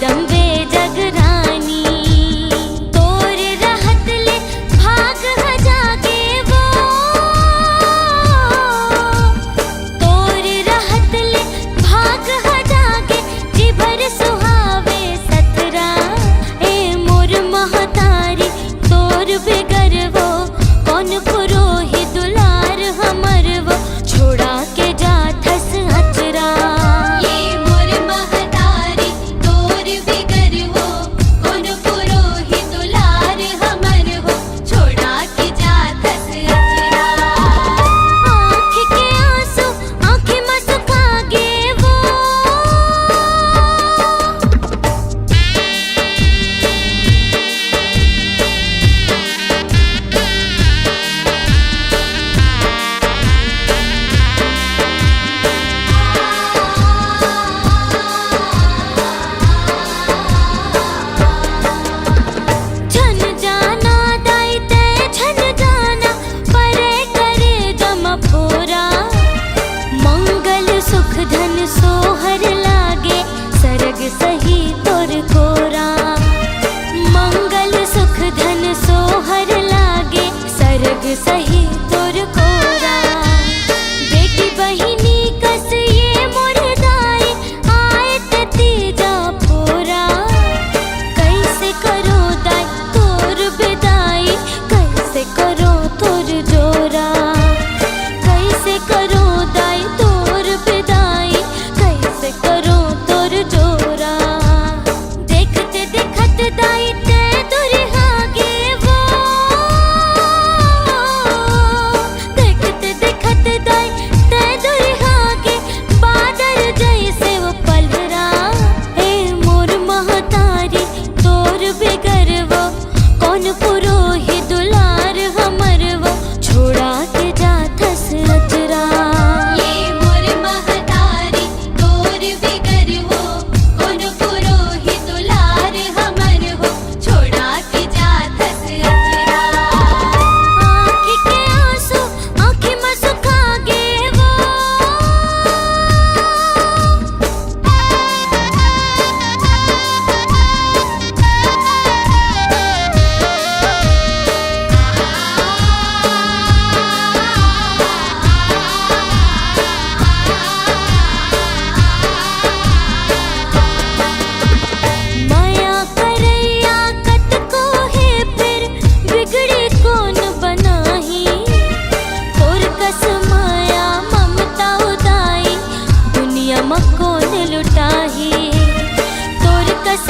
जगदम्बे जगरानी। तोर रहत ले भाग जागे वो, तोर रहत ले भाग जागे जी भर सुहावे सतरा। ए मोर महतारी तोर बिगर वो कौन पुरोहि दुलार हमर वो, छोड़ा के जाथस अचरा। ये मोर महतारी तोर बिगर वो कौन पुरोहि दुलार हमर हो, छोड़ा के जाथस अचरा। आँख के आंसू आँखें में सुखागे वो, झन जाना दाइते झन जाना परे करे जम फोरा। मंगल सुख धन सोहर लागे सरग सही तोर कोरा। मंगल सुख धन सोहर लागे सरग सही तोर कोरा। बेटी बहिनी कस ये मोर दाई आए ते तीजा फोरा। कैसे करो दाई तोर बिदाई, कैसे करो तोर जोरा। कैसे करो दाई तोर बिदाई, कैसे करो तोर जोरा। देखते देखत दाई ते दुरिहागे वो, देखते देखत दाई ते दुरिहागे बादल जैसे वो पलरा। ए मोर महतारी तोर बिगर वो कौन पुरोहि दुलार हमर वो, छोड़ा के जाथस अचरा। ये मोर महतारी तोर बिगर वो कौन पुरोहि दुलार हमर हो, छोड़ा के जाथस अचरा। आँख के आंसू आँखें में सुखागे वो, माया करैया कत को है फिर बिगड़ी कौन बनाही। तोर कस माया ममता उदाई दुनिया में कौन लुटाही। तोर कस